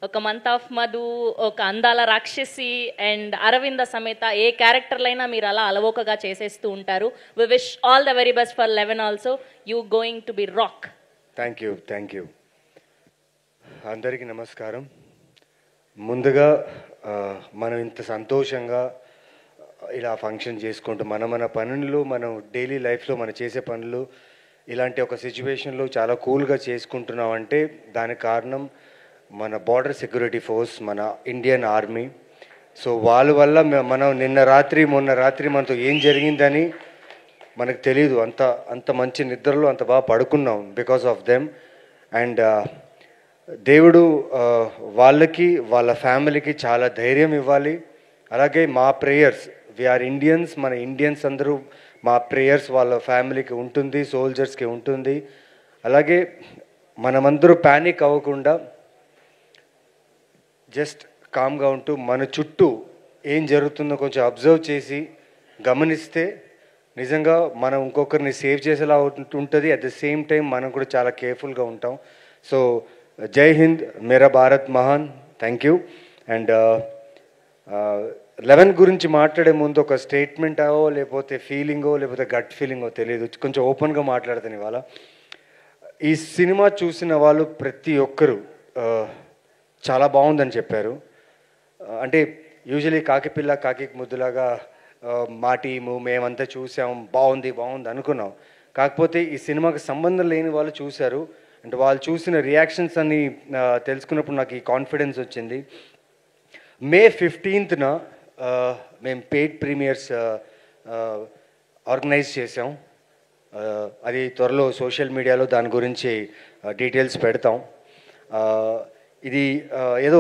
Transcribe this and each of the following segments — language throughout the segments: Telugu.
ఒక మంత్ ఆఫ్ మధు, ఒక అందాల రాక్షసి అండ్ అరవింద సమేత ఏ క్యారెక్టర్లైనా మీరు అలా అలవోకగా చేసేస్తూ ఉంటారు. We wish all the very best for 11 also. You going to be rock. Thank you. అందరికీ నమస్కారం. ముందుగా మనం ఇంత సంతోషంగా ఇలా ఫంక్షన్ చేసుకుంటూ మన పనులు, మనం డైలీ లైఫ్లో మనం చేసే పనులు ఇలాంటి ఒక సిచ్యువేషన్లో చాలా కూల్గా చేసుకుంటున్నాం అంటే దానికి కారణం మన బార్డర్ సెక్యూరిటీ ఫోర్స్, మన ఇండియన్ ఆర్మీ. సో వాళ్ళ వల్ల మనం మొన్న రాత్రి మనతో ఏం జరిగిందని మనకు తెలియదు. అంత మంచి నిద్రలో అంత బాగా పడుకున్నాం బికాస్ ఆఫ్ దెమ్. అండ్ దేవుడు వాళ్ళకి, వాళ్ళ ఫ్యామిలీకి చాలా ధైర్యం ఇవ్వాలి. అలాగే మా ప్రేయర్స్, వీఆర్ ఇండియన్స్, మన ఇండియన్స్ అందరూ మా ప్రేయర్స్ వాళ్ళ ఫ్యామిలీకి ఉంటుంది, సోల్జర్స్కి ఉంటుంది. అలాగే మనమందరూ ప్యానిక్ అవ్వకుండా జస్ట్ కామ్గా ఉంటూ మన చుట్టూ ఏం జరుగుతుందో కొంచెం అబ్జర్వ్ చేసి గమనిస్తే నిజంగా మనం ఇంకొకరిని సేవ్ చేసేలా ఉంటుంది. అట్ ద సేమ్ టైం మనం కూడా చాలా కేర్ఫుల్గా ఉంటాం. సో జై హింద్, మేరా భారత్ మహాన్. Thank you. అండ్ 11 గురించి మాట్లాడే ముందు ఒక స్టేట్మెంటో లేకపోతే ఫీలింగో లేకపోతే గట్ ఫీలింగో తెలియదు, కొంచెం ఓపెన్గా మాట్లాడతాను ఇవాళ. ఈ సినిమా చూసిన వాళ్ళు ప్రతి ఒక్కరు చాలా బాగుందని చెప్పారు. అంటే యూజువలీ కాకిపిల్ల కాకి ముద్దులాగా మా టీము మేమంతా చూసాం, బాగుంది అనుకున్నాం. కాకపోతే ఈ సినిమాకి సంబంధం లేని వాళ్ళు చూశారు. అంటే వాళ్ళు చూసిన రియాక్షన్స్ అన్ని తెలుసుకున్నప్పుడు నాకు ఈ కాన్ఫిడెన్స్ వచ్చింది. May 15th మేము పెయిడ్ ప్రీమియర్స్ ఆర్గనైజ్ చేసాం. అది త్వరలో సోషల్ మీడియాలో దాని గురించి డీటెయిల్స్ పెడతాం. ఇది ఏదో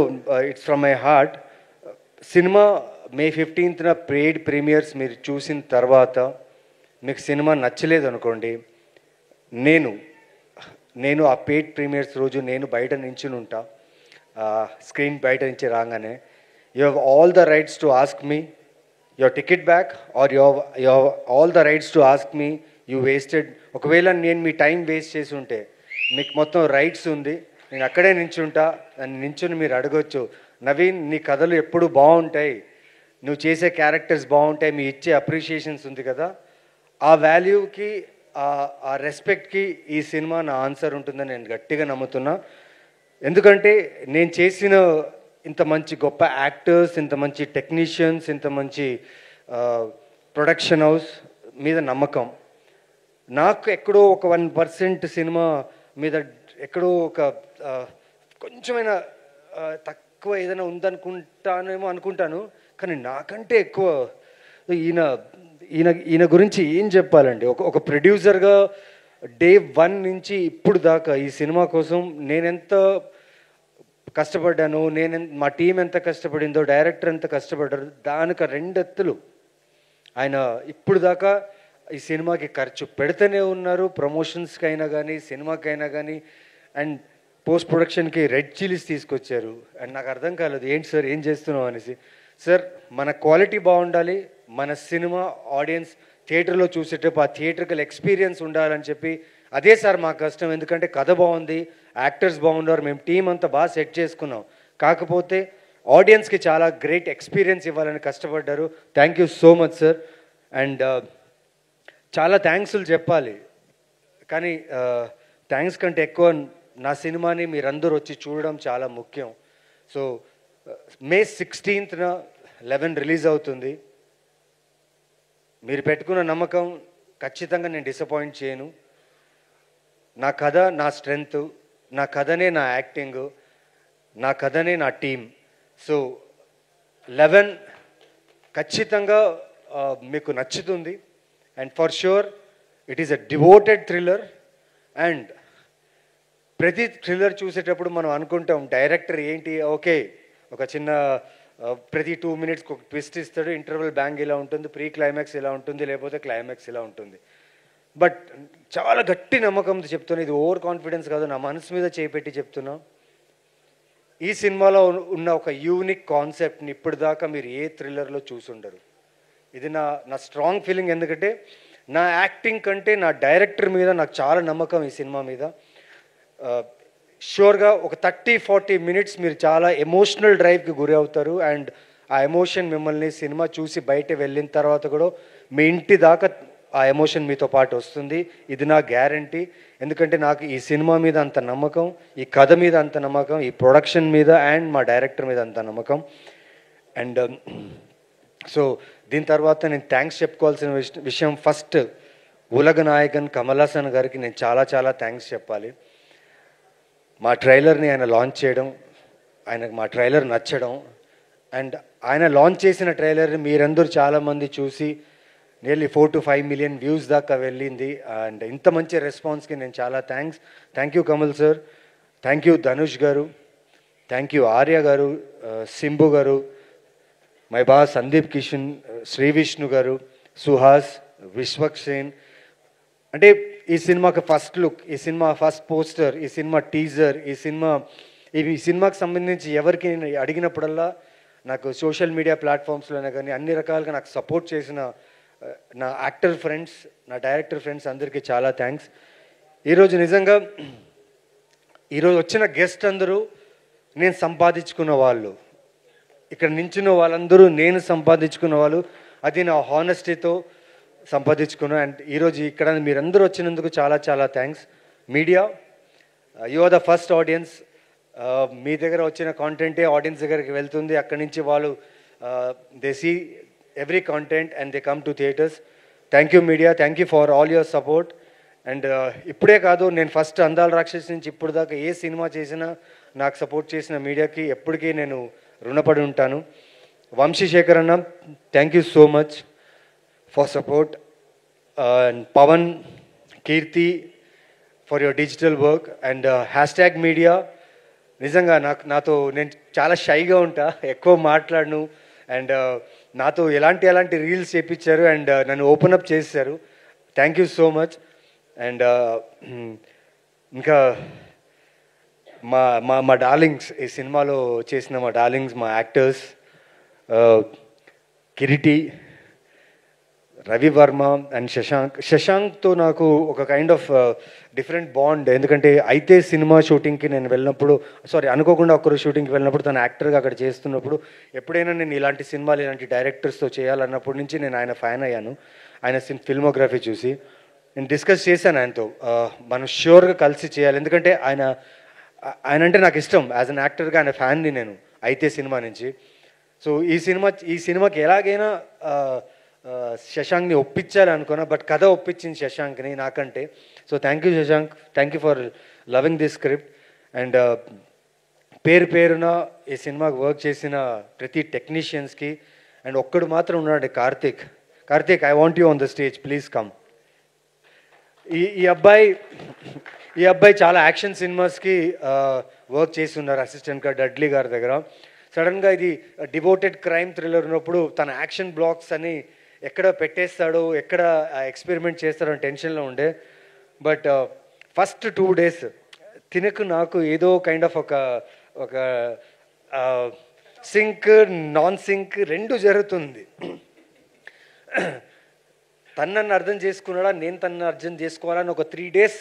it's from my heart. Cinema May 15th paid premieres మీరు చూసిన తర్వాత మీకు సినిమా నచ్చలేదు అనుకోండి, నేను ఆ పెయిడ్ ప్రీమియర్స్ రోజు నేను బయట నించుని ఉంటా, స్క్రీన్ బయట నుంచి రాగానే you have all the rights to ask me your ticket back, or you have all the rights to ask me you wasted. ఒకవేళ నేను మీ టైం వేస్ట్ చేసి ఉంటే మీకు మొత్తం రైట్స్ ఉంది, నేను అక్కడే నించుంటా. నించుని మీరు అడగొచ్చు, నవీన్ నీ కథలు ఎప్పుడు బాగుంటాయి, నువ్వు చేసే క్యారెక్టర్స్ బాగుంటాయి, మీ ఇచ్చే అప్రిషియేషన్స్ ఉంది కదా, ఆ వాల్యూకి ఆ రెస్పెక్ట్కి ఈ సినిమా నా ఆన్సర్ ఉంటుందని నేను గట్టిగా నమ్ముతున్నా. ఎందుకంటే నేను చేసిన ఇంత మంచి గొప్ప యాక్టర్స్, ఇంత మంచి టెక్నీషియన్స్, ఇంత మంచి ప్రొడక్షన్ హౌస్ మీద నమ్మకం నాకు ఎక్కడో ఒక 1% సినిమా మీద ఎక్కడో ఒక కొంచెమైనా తక్కువ ఏదైనా అనుకుంటాను. కానీ నాకంటే ఎక్కువ ఈయన గురించి ఏం చెప్పాలండి. ఒక ప్రొడ్యూసర్గా డే 1 నుంచి ఇప్పుడు దాకా ఈ సినిమా కోసం నేనెంత కష్టపడ్డాను, మా టీం ఎంత కష్టపడిందో, డైరెక్టర్ ఎంత కష్టపడ్డారు, దానికి 2 ఎత్తులు ఆయన ఇప్పుడు దాకా ఈ సినిమాకి ఖర్చు పెడుతూనే ఉన్నారు. ప్రమోషన్స్కి అయినా కానీ, సినిమాకైనా కానీ, అండ్ పోస్ట్ ప్రొడక్షన్కి రెడ్ చిల్లీస్ తీసుకొచ్చారు. అండ్ నాకు అర్థం కాలేదు, ఏంటి సార్ ఏం చేస్తున్నాం అనేసి. సార్ మన క్వాలిటీ బాగుండాలి, మన సినిమా ఆడియన్స్ థియేటర్లో చూసేటప్పుడు ఆ థియేటర్కల్ ఎక్స్పీరియన్స్ ఉండాలని చెప్పి అదే సార్ మా కష్టం. ఎందుకంటే కథ బాగుంది, యాక్టర్స్ బాగున్నారు, మేము టీం అంతా బాగా సెట్ చేసుకున్నాం. కాకపోతే ఆడియన్స్కి చాలా గ్రేట్ ఎక్స్పీరియన్స్ ఇవ్వాలని కష్టపడ్డారు. Thank you so much sir. And చాలా థ్యాంక్స్లు చెప్పాలి, కానీ థ్యాంక్స్ కంటే ఎక్కువ నా సినిమాని మీరందరూ వచ్చి చూడడం చాలా ముఖ్యం. సో May 16th 11 రిలీజ్ అవుతుంది. మీరు పెట్టుకున్న నమ్మకం ఖచ్చితంగా నేను డిసప్పాయింట్ చేయను. నా కథ నా స్ట్రెంగ్త్, నా కథనే నా యాక్టింగ్, నా కథనే నా టీం. సో 11 ఖచ్చితంగా మీకు నచ్చుతుంది. And for sure it is a devoted thriller. And ప్రతి థ్రిల్లర్ చూసేటప్పుడు మనం అనుకుంటాం డైరెక్టర్ ఏంటి, ఓకే ఒక చిన్న ప్రతి 2 minutesకి ఒక ట్విస్ట్ ఇస్తాడు, ఇంటర్వెల్ బ్యాంగ్ ఇలా ఉంటుంది, ప్రీ క్లైమాక్స్ ఇలా ఉంటుంది, లేకపోతే క్లైమాక్స్ ఇలా ఉంటుంది. బట్ చాలా గట్టి నమ్మకంతో చెప్తున్నా, ఇది ఓవర్ కాన్ఫిడెన్స్ కాదు, నా మనసు మీద చేపెట్టి చెప్తున్నా. ఈ సినిమాలో ఉన్న ఒక యూనిక్ కాన్సెప్ట్ని ఇప్పటిదాకా మీరు ఏ థ్రిల్లర్లో చూసుండరు. ఇది నా స్ట్రాంగ్ ఫీలింగ్. ఎందుకంటే నా యాక్టింగ్ కంటే నా డైరెక్టర్ మీద నాకు చాలా నమ్మకం ఈ సినిమా మీద. షూర్గా ఒక 30-40 మినిట్స్ మీరు చాలా ఎమోషనల్ డ్రైవ్కి గురి అవుతారు. అండ్ ఆ ఎమోషన్ మిమ్మల్ని సినిమా చూసి బయట వెళ్ళిన తర్వాత కూడా మీ ఇంటి దాకా ఆ ఎమోషన్ మీతో పాటు వస్తుంది. ఇది నా గ్యారంటీ. ఎందుకంటే నాకు ఈ సినిమా మీద అంత నమ్మకం, ఈ కథ మీద అంత నమ్మకం, ఈ ప్రొడక్షన్ మీద అండ్ మా డైరెక్టర్ మీద అంత నమ్మకం. అండ్ సో దీని తర్వాత నేను థ్యాంక్స్ చెప్పుకోవాల్సిన విషయం ఫస్ట్ ఉలగ నాయకన్ కమల్ హాసన్ గారికి నేను చాలా చాలా థ్యాంక్స్ చెప్పాలి. మా ట్రైలర్ని ఆయన లాంచ్ చేయడం, ఆయనకు మా ట్రైలర్ నచ్చడం, అండ్ ఆయన లాంచ్ చేసిన ట్రైలర్ని మీరందరూ చాలామంది చూసి నియర్లీ 4 to 5 మిలియన్ వ్యూస్ దాకా వెళ్ళింది. అండ్ ఇంత మంచి రెస్పాన్స్కి నేను చాలా thank you Kamal sir, thank you Dhanush గారు, థ్యాంక్ యూ ఆర్య గారు, సింబు గారు, మై బా సందీప్ కిషన్, శ్రీ విష్ణు గారు, సుహాస్, విశ్వక్సేన్. అంటే ఈ సినిమాకి ఫస్ట్ లుక్, ఈ సినిమా ఫస్ట్ పోస్టర్, ఈ సినిమా టీజర్, ఈ సినిమాకి సంబంధించి ఎవరికి నేను అడిగినప్పుడల్లా నాకు సోషల్ మీడియా ప్లాట్ఫామ్స్లోనే కానీ అన్ని రకాలుగా నాకు సపోర్ట్ చేసిన నా యాక్టర్ ఫ్రెండ్స్, నా డైరెక్టర్ ఫ్రెండ్స్ అందరికీ చాలా థ్యాంక్స్. ఈరోజు నిజంగా ఈరోజు వచ్చిన గెస్ట్ అందరూ నేను సంపాదించుకున్న వాళ్ళు, ఇక్కడ నించున్న వాళ్ళందరూ నేను సంపాదించుకున్న వాళ్ళు. అది నా హానెస్టీతో సంపాదించుకున్నాను. అండ్ ఈరోజు ఇక్కడ మీరందరూ వచ్చినందుకు చాలా చాలా thanks. Media, you are the first audience. మీ దగ్గర వచ్చిన కాంటెంటే ఆడియన్స్ దగ్గరికి వెళ్తుంది. అక్కడి నుంచి వాళ్ళు they see every content and they come to theatres. Thank you media, thank you for all your support. And ఇప్పుడే కాదు, నేను ఫస్ట్ అందాల రాక్షస్ నుంచి ఇప్పుడు దాకా ఏ సినిమా చేసినా నాకు సపోర్ట్ చేసిన మీడియాకి ఎప్పటికీ నేను రుణపడి ఉంటాను. వంశీశేఖర్ అన్న, thank you so much for support. And Pavan, Keerthi for your digital work. And hashtag media, నిజంగా నాతో నేను చాలా షైగా ఉంటా, ఎక్కువ మాట్లాడను. అండ్ నాతో ఎలాంటి రీల్స్ చేయించారు అండ్ నన్ను ఓపెన్ అప్ చేశారు. Thank you so much. And ఇంకా మా డార్లింగ్స్, ఈ సినిమాలో చేసిన మా డార్లింగ్స్, మా యాక్టర్స్ కిరీటి, రవి వర్మ అండ్ శశాంక్తో నాకు ఒక కైండ్ ఆఫ్ డిఫరెంట్ బాండ్. ఎందుకంటే అయితే సినిమా షూటింగ్కి నేను వెళ్ళినప్పుడు, అనుకోకుండా ఒక్కరు షూటింగ్కి వెళ్ళినప్పుడు తను యాక్టర్గా అక్కడ చేస్తున్నప్పుడు ఎప్పుడైనా నేను ఇలాంటి సినిమాలు ఇలాంటి డైరెక్టర్స్తో చేయాలన్నప్పటి నుంచి నేను ఆయన ఫ్యాన్ అయ్యాను. ఆయన ఫిల్మోగ్రఫీ చూసి నేను డిస్కస్ చేశాను ఆయనతో, మనం ష్యూర్గా కలిసి చేయాలి. ఎందుకంటే ఆయన అంటే నాకు ఇష్టం. యాజ్ అన్ యాక్టర్గా ఆయన ఫ్యాన్ని నేను అయితే సినిమా నుంచి. సో ఈ సినిమాకి ఎలాగైనా శశాంక్ని ఒప్పించాలి అనుకున్నా, బట్ కథ ఒప్పించింది శశాంక్ని నాకంటే. So thank you Shashank, thank you for loving this script. And పేరున ఈ సినిమాకి వర్క్ చేసిన ప్రతి టెక్నీషియన్స్కి. అండ్ ఒక్కడు మాత్రం ఉన్నాడు, Karthik, I want you on the stage, please come. ఈ అబ్బాయి చాలా యాక్షన్ సినిమాస్కి వర్క్ చేసి ఉన్నారు అసిస్టెంట్గా డడ్లీ గారి దగ్గర. సడన్గా ఇది డివోటెడ్ క్రైమ్ థ్రిల్లర్ ఉన్నప్పుడు తన యాక్షన్ బ్లాక్స్ అని ఎక్కడ పెట్టేస్తాడో, ఎక్కడ ఎక్స్పెరిమెంట్ చేస్తాడో అని టెన్షన్లో ఉండే. బట్ ఫస్ట్ 2 days తినకు నాకు ఏదో కైండ్ ఆఫ్ ఒక సింక్ నాన్ సింక్ రెండు జరుగుతుంది. తనను అర్థం చేసుకున్నాడా, నేను తనను అర్థం చేసుకోవాలని ఒక 3 days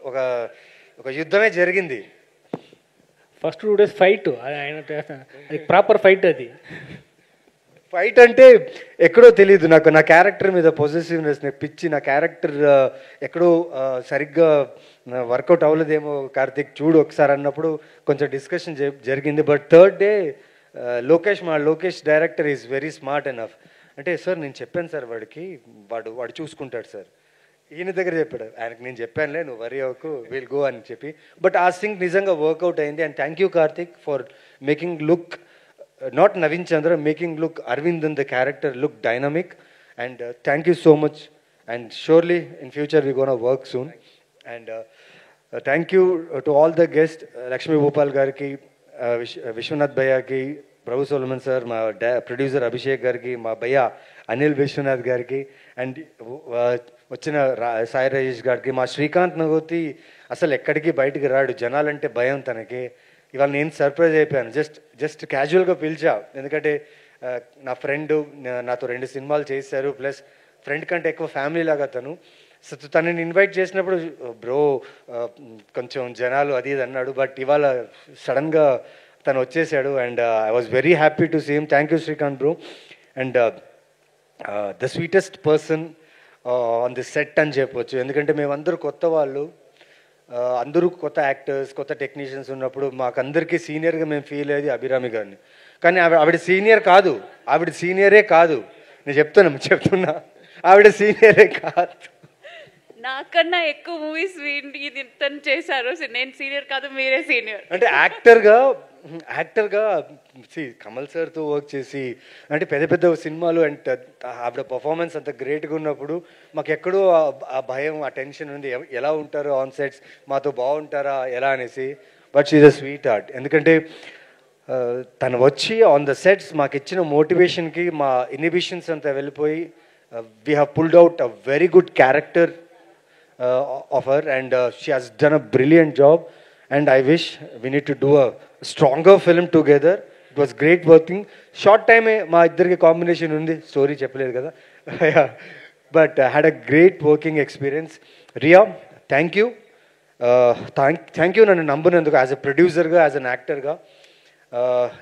ఒక యుద్ధమే జరిగింది. ఫస్ట్ 2 days ఫైట్, అది ప్రాపర్ ఫైట్. అది ఫైట్ అంటే ఎక్కడో తెలియదు నాకు, నా క్యారెక్టర్ మీద పొజిటివ్నెస్ పిచ్చి, నా క్యారెక్టర్ ఎక్కడో సరిగ్గా వర్కౌట్ అవ్వలేదేమో కార్తిక్ చూడు ఒకసారి అన్నప్పుడు కొంచెం డిస్కషన్ జరిగింది. But 3rd day Lokesh director is very smart enough. అంటే సార్ నేను చెప్పాను సార్ వాడికి, వాడు చూసుకుంటాడు సార్. ఈయన దగ్గర చెప్పాడు, ఆయనకు నేను చెప్పానులే నువ్వు వరి అవ్వకు, విల్ గో అని చెప్పి. బట్ ఆ సింగ్ నిజంగా వర్కౌట్ అయింది. And thank you Karthik for making look not Naveen Chandra, making look Arvind in the character look dynamic. And thank you so much. And surely in future we're going to work soon. And thank you to all the guests, Lakshmi Bhopal gariki, Vishwanath Bhaiya ki, Prabhu Solomon sir, my producer Abhishek gariki, my Bhaiya Anil Vishwanath gariki, and వచ్చిన సాయి రాజేష్ గారికి, మా శ్రీకాంత్ నగోతి అసలు ఎక్కడికి బయటికి రాడు, జనాలంటే భయం తనకి. ఇవాళ నేను సర్ప్రైజ్ అయిపోయాను, జస్ట్ క్యాజువల్గా పిలిచా. ఎందుకంటే నా ఫ్రెండ్ నాతో 2 సినిమాలు చేశారు, ప్లస్ ఫ్రెండ్ కంటే ఎక్కువ ఫ్యామిలీ లాగా తను. సో తనని ఇన్వైట్ చేసినప్పుడు బ్రో కొంచెం జనాలు అది ఇది అన్నాడు, బట్ ఇవాళ సడన్గా తను వచ్చేసాడు and I was very happy to see him. Thank you Srikanth bro. And the sweetest person on the set అని చెప్పొచ్చు, ఎందుకంటే మేమందరూ కొత్త వాళ్ళు, అందరూ కొత్త యాక్టర్స్, కొత్త టెక్నీషియన్స్ ఉన్నప్పుడు మాకందరికీ సీనియర్గా మేము ఫీల్ అయ్యేది అభిరామి గారిని. కానీ ఆవిడ సీనియర్ కాదు, ఆవిడ సీనియరే కాదు, నేను చెప్తున్నా ఆవిడ సీనియరే కాదు. నాకన్నా ఎక్కువ మూవీస్ ఇది తను చేశారు. నేను సీనియర్ కాదు, మీరే సీనియర్. అంటే యాక్టర్గా కమల్ సార్తో వర్క్ చేసి అంటే పెద్ద పెద్ద సినిమాలు అండ్ ఆవిడ పర్ఫార్మెన్స్ అంత గ్రేట్గా ఉన్నప్పుడు మాకు ఎక్కడో ఆ భయం, ఆ టెన్షన్ ఉంది, ఎలా ఉంటారో ఆన్ సెట్స్, మాతో బాగుంటారా ఎలా అనేసి. But she is a sweet heart. ఎందుకంటే తను వచ్చి ఆన్ ద సెట్స్ మాకు ఇచ్చిన మోటివేషన్కి మా ఇన్హిబిషన్స్ అంతా వెళ్ళిపోయి we have pulled out a very good character of her and she has done a brilliant job and I wish we need to do a stronger film together. It was great working. Short time మా ఇద్దరికి కాంబినేషన్ ఉంది, స్టోరీ చెప్పలేదు కదా, but had a great working experience. Riya thank you, thank you నన్ను నమ్మునందుకు, యాజ్ అ ప్రొడ్యూసర్గా, యాజ్ అన్ యాక్టర్గా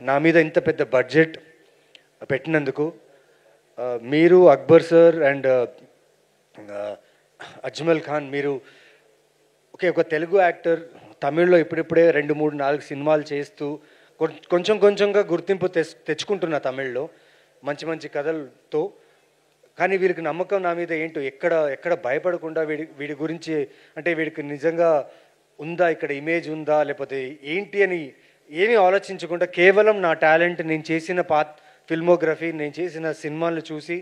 నా మీద ఇంత పెద్ద బడ్జెట్ పెట్టినందుకు. మీరు అక్బర్ సార్ అండ్ అజ్మల్ ఖాన్, మీరు ఒక తెలుగు యాక్టర్ తమిళ్లో ఇప్పుడిప్పుడే 2, 3, 4 సినిమాలు చేస్తూ కొంచెంగా గుర్తింపు తెచ్చుకుంటున్నా తమిళ్లో మంచి మంచి కథలతో. కానీ వీరికి నమ్మకం నా మీద ఏంటో, ఎక్కడ భయపడకుండా వీడి గురించి అంటే వీడికి నిజంగా ఉందా, ఇక్కడ ఇమేజ్ ఉందా లేకపోతే ఏంటి అని ఏమీ ఆలోచించకుండా కేవలం నా టాలెంట్, నేను చేసిన ఫిల్మోగ్రఫీ, నేను చేసిన సినిమాలు చూసి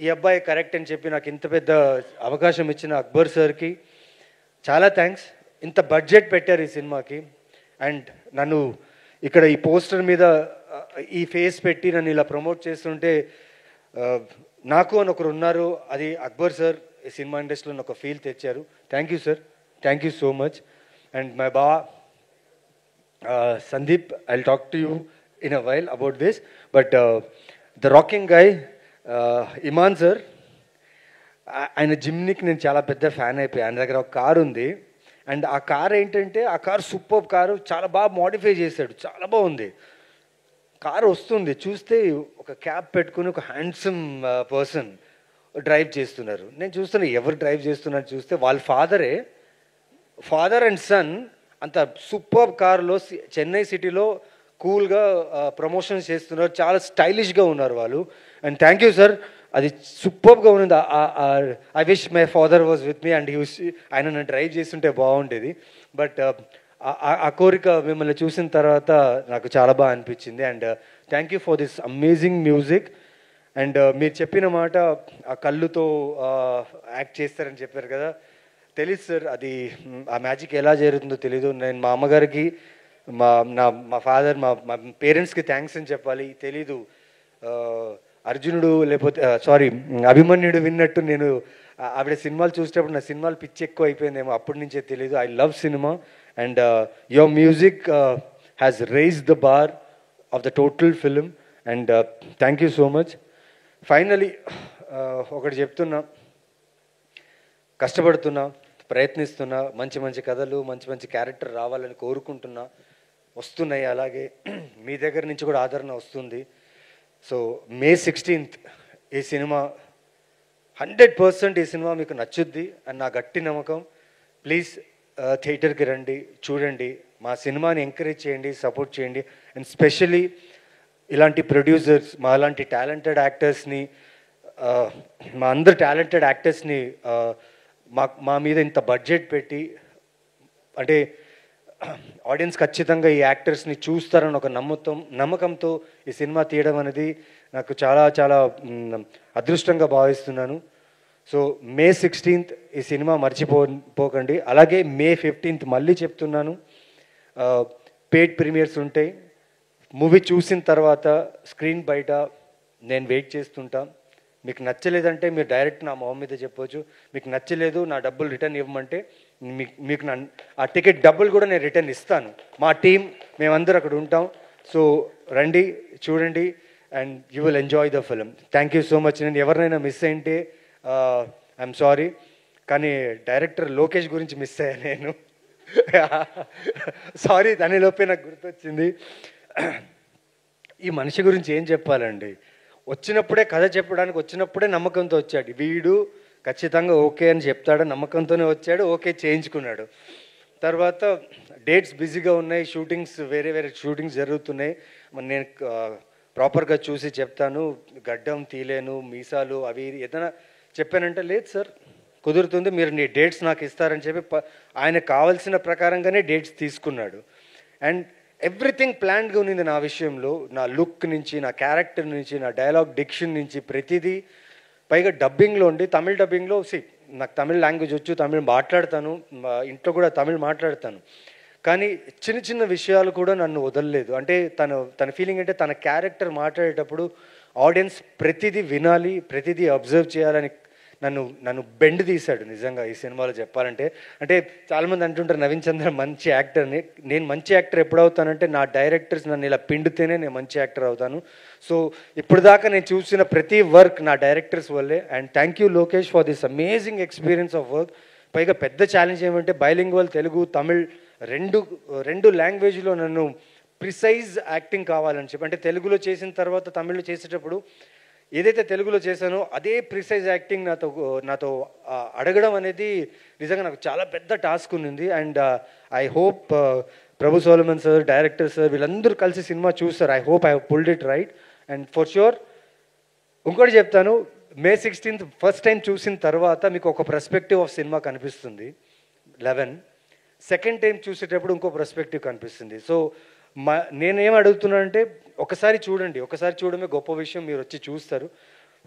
ఈ అబ్బాయి కరెక్ట్ అని చెప్పి నాకు ఇంత పెద్ద అవకాశం ఇచ్చిన అక్బర్ సార్కి చాలా థ్యాంక్స్. ఇంత బడ్జెట్ పెట్టారు ఈ సినిమాకి అండ్ నన్ను ఇక్కడ ఈ పోస్టర్ మీద ఈ ఫేస్ పెట్టి నన్ను ఇలా ప్రమోట్ చేస్తుంటే నాకు అని ఒకరు ఉన్నారు, అది అక్బర్ సార్ ఈ సినిమా ఇండస్ట్రీలో ఒక ఫీల్ తెచ్చారు. Thank you sir, thank you so much. And my Sandeep, I will talk to you in a while about this, but the rocking guy Iman sir, ఆయన జిమ్నికి నేను చాలా పెద్ద ఫ్యాన్ అయిపోయాను. ఆయన దగ్గర ఒక కారు ఉంది అండ్ ఆ కార్ ఏంటంటే, ఆ కారు సూపర్ కారు, చాలా బాగా మోడిఫై చేశాడు, చాలా బాగుంది. కారు వస్తుంది, చూస్తే ఒక క్యాప్ పెట్టుకుని ఒక హ్యాండ్సమ్ పర్సన్ డ్రైవ్ చేస్తున్నారు. నేను చూస్తున్నా ఎవరు డ్రైవ్ చేస్తున్నారు చూస్తే వాళ్ళ ఫాదర్ అండ్ సన్ అంత సూపర్ కార్లో చెన్నై సిటీలో కూల్గా ప్రమోషన్స్ చేస్తున్నారు, చాలా స్టైలిష్గా ఉన్నారు వాళ్ళు. అండ్ థ్యాంక్ యూ సార్, అది సూపర్గా ఉన్నది. I wish my father was with me and ఆయన నన్ను డ్రైవ్ చేస్తుంటే బాగుండేది. బట్ ఆ కోరిక మిమ్మల్ని చూసిన తర్వాత నాకు చాలా బాగా అనిపించింది. And thank you for this amazing music. And మీరు చెప్పిన మాట, ఆ కళ్ళుతో యాక్ట్ చేస్తారని చెప్పారు కదా, తెలీదు సార్, అది ఆ మ్యాజిక్ ఎలా జరుగుతుందో తెలీదు. నేను మా అమ్మగారికి, మా ఫాదర్, మా పేరెంట్స్కి థ్యాంక్స్ అని చెప్పాలి. తెలీదు, అర్జునుడు లేకపోతే అభిమన్యుడు విన్నట్టు నేను ఆవిడ సినిమాలు చూసేటప్పుడు నా సినిమాలు పిచ్చి ఎక్కువ అయిపోయిందేమో, అప్పటి నుంచే తెలీదు. I love cinema and your music has raised the bar of the total film and thank you so much. Finally ఒకటి చెప్తున్నా, కష్టపడుతున్నా, ప్రయత్నిస్తున్నా, మంచి మంచి కథలు, మంచి మంచి క్యారెక్టర్ రావాలని కోరుకుంటున్నా, వస్తున్నాయి. అలాగే మీ దగ్గర నుంచి కూడా ఆదరణ వస్తుంది. సో May 16th ఈ సినిమా 100% ఈ సినిమా మీకు నచ్చుద్ది అని నా గట్టి నమ్మకం. ప్లీజ్ థియేటర్కి రండి, చూడండి, మా సినిమాని ఎంకరేజ్ చేయండి, సపోర్ట్ చేయండి. అండ్ స్పెషలీ ఇలాంటి ప్రొడ్యూసర్స్, మా అలాంటి టాలెంటెడ్ యాక్టర్స్ని, మా అందరు టాలెంటెడ్ యాక్టర్స్ని మా మీద ఇంత బడ్జెట్ పెట్టి, అంటే ఆడియన్స్ ఖచ్చితంగా ఈ యాక్టర్స్ని చూస్తారని ఒక నమ్మకంతో ఈ సినిమా తీయడం అనేది నాకు చాలా చాలా అదృష్టంగా భావిస్తున్నాను. సో May 16th ఈ సినిమా మర్చిపోకండి. అలాగే May 15th మళ్ళీ చెప్తున్నాను, పెయిడ్ ప్రీమియర్స్ ఉంటాయి. మూవీ చూసిన తర్వాత స్క్రీన్ బయట నేను వెయిట్ చేస్తుంటా. మీకు నచ్చలేదంటే మీరు డైరెక్ట్ నా మొహం మీద చెప్పవచ్చు. మీకు నచ్చలేదు, నా డబ్బులు రిటర్న్ ఇవ్వమంటే మీకు ఆ టికెట్ డబ్బులు కూడా నేను రిటర్న్ ఇస్తాను. మా టీం మేమందరూ అక్కడ ఉంటాం. సో రండి, చూడండి and you will enjoy the film. Thank you so much. నేను ఎవరినైనా మిస్ అయింటే ఐఎమ్ సారీ. కానీ డైరెక్టర్ లోకేష్ గురించి మిస్ అయ్యా నేను. సారీ, దానిలోపే నాకు గుర్తొచ్చింది. ఈ మనిషి గురించి ఏం చెప్పాలండి, వచ్చినప్పుడే కథ చెప్పడానికి వచ్చినప్పుడే నమ్మకంతో వచ్చాడు. వీడు ఖచ్చితంగా ఓకే అని చెప్తాడు నమ్మకంతోనే వచ్చాడు, ఓకే చేయించుకున్నాడు. తర్వాత డేట్స్ బిజీగా ఉన్నాయి, షూటింగ్స్ వేరే వేరే షూటింగ్స్ జరుగుతున్నాయి. మరి నేను ప్రాపర్గా చూసి చెప్తాను, గడ్డం తీలేను, మీసాలు అవి ఏదైనా చెప్పానంటే లేదు సార్ కుదురుతుంది, మీరు నీ డేట్స్ నాకు ఇస్తారని చెప్పి ఆయన కావాల్సిన ప్రకారంగానే డేట్స్ తీసుకున్నాడు. అండ్ ఎవ్రీథింగ్ ప్లాన్డ్గా ఉన్నింది నా విషయంలో, నా లుక్ నుంచి, నా క్యారెక్టర్ నుంచి, నా డైలాగ్ డిక్షన్ నుంచి ప్రతిదీ. పైగా డబ్బింగ్లో ఉండి, తమిళ్ డబ్బింగ్లో నాకు తమిళ్ లాంగ్వేజ్ వచ్చు, తమిళ్ మాట్లాడతాను, ఇంట్లో కూడా తమిళ్ మాట్లాడతాను. కానీ చిన్న చిన్న విషయాలు కూడా నన్ను వదలలేదు. అంటే తన ఫీలింగ్ అంటే తన క్యారెక్టర్ మాట్లాడేటప్పుడు ఆడియన్స్ ప్రతిదీ వినాలి, ప్రతిదీ అబ్జర్వ్ చేయాలని నన్ను బెండ్ తీశాడు నిజంగా ఈ సినిమాలో చెప్పాలంటే. అంటే చాలామంది అంటుంటారు నవీన్ చంద్ర మంచి యాక్టర్ని. నేను మంచి యాక్టర్ ఎప్పుడు అవుతానంటే నా డైరెక్టర్స్ నన్ను ఇలా పిండితేనే నేను మంచి యాక్టర్ అవుతాను. సో ఇప్పుడు దాకా నేను చూసిన ప్రతి వర్క్ నా డైరెక్టర్స్ వల్లే. And thank you Lokesh for this amazing experience of work. పైగా పెద్ద ఛాలెంజ్ ఏమంటే బైలింగ్వల్ తెలుగు తమిళ్ రెండు లాంగ్వేజ్లో నన్ను ప్రిసైజ్ యాక్టింగ్ కావాలని చెప్పి, అంటే తెలుగులో చేసిన తర్వాత తమిళ్లో చేసేటప్పుడు ఏదైతే తెలుగులో చేశానో అదే ప్రిసైజ్ యాక్టింగ్ నాతో అడగడం అనేది నిజంగా నాకు చాలా పెద్ద టాస్క్ ఉంది. And I hope Prabhu Solomon sir, director sir వీళ్ళందరూ కలిసి సినిమా చూస్తారు. I hope I have pulled it right. And for sure ఇంకోటి చెప్తాను, May 16th ఫస్ట్ టైం చూసిన తర్వాత మీకు ఒక పర్స్పెక్టివ్ ఆఫ్ సినిమా కనిపిస్తుంది 11. సెకండ్ టైం చూసేటప్పుడు ఇంకో పర్స్పెక్టివ్ కనిపిస్తుంది. సో నేనేం అడుగుతున్నానంటే ఒకసారి చూడండి, ఒకసారి చూడమే గొప్ప విషయం, మీరు వచ్చి చూస్తారు.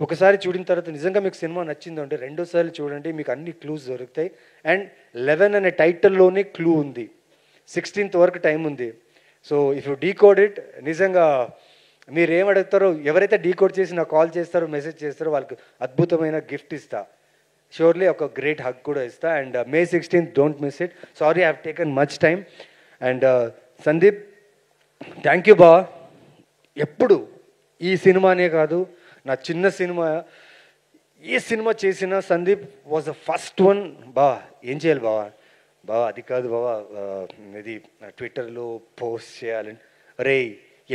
ఒకసారి చూడిన తర్వాత నిజంగా మీకు సినిమా నచ్చిందంటే రెండోసారి చూడండి, మీకు అన్ని క్లూస్ దొరుకుతాయి. అండ్ 11 అనే టైటిల్లోనే క్లూ ఉంది, 16th వరకు టైం ఉంది. So if you decode it, నిజంగా మీరు ఏం అడుగుతారో, ఎవరైతే డీకోడ్ చేసి నాకు కాల్ చేస్తారో, మెసేజ్ చేస్తారో వాళ్ళకి అద్భుతమైన గిఫ్ట్ ఇస్తా, షూర్లీ ఒక గ్రేట్ హగ్ కూడా ఇస్తా. And May 16th don't miss it. Sorry I have taken much time. And Sandeep thank you బా. ఎప్పుడు ఈ సినిమానే కాదు, నా చిన్న సినిమా ఏ సినిమా చేసినా Sandeep was the first one. బా ఏం చేయాలి బావా, అది కాదు బావా, ఇది ట్విట్టర్లో పోస్ట్ చేయాలని. అరే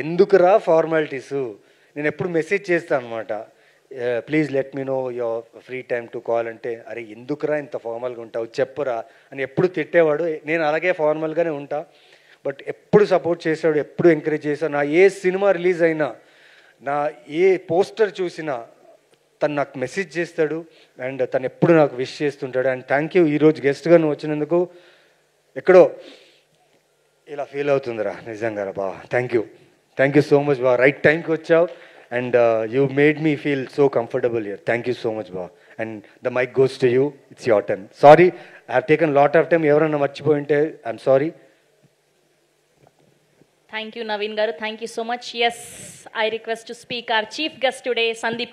ఎందుకురా ఫార్మాలిటీసు, నేను ఎప్పుడు మెసేజ్ చేస్తాను అనమాట, please let me know your free time to call అంటే, అరే ఎందుకురా ఇంత ఫార్మల్గా ఉంటావు చెప్పురా అని ఎప్పుడు తిట్టేవాడు. నేను అలాగే ఫార్మల్గానే ఉంటా, బట్ ఎప్పుడు సపోర్ట్ చేశాడు, ఎప్పుడు ఎంకరేజ్ చేశాడు. నా ఏ సినిమా రిలీజ్ అయినా, నా ఏ పోస్టర్ చూసినా తను నాకు మెసేజ్ చేస్తాడు. అండ్ తను ఎప్పుడు నాకు విష్ చేస్తుంటాడు. అండ్ థ్యాంక్ యూ, ఈరోజు గెస్ట్గా నువ్వు వచ్చినందుకు ఎక్కడో ఇలా ఫీల్ అవుతుందిరా నిజంగా బా. థ్యాంక్ యూ సో మచ్ బా, రైట్ టైంకి వచ్చావు. And you made me feel so comfortable here. Thank you so much బా. And the mic goes to you, it's your turn. Sorry I have taken lot of time, ఎవరన్నా మర్చిపోయి ఉంటే I'm sorry. Thank you, Naveen garu. Thank you so much. Yes, I request to speak our chief guest today, Sandeep.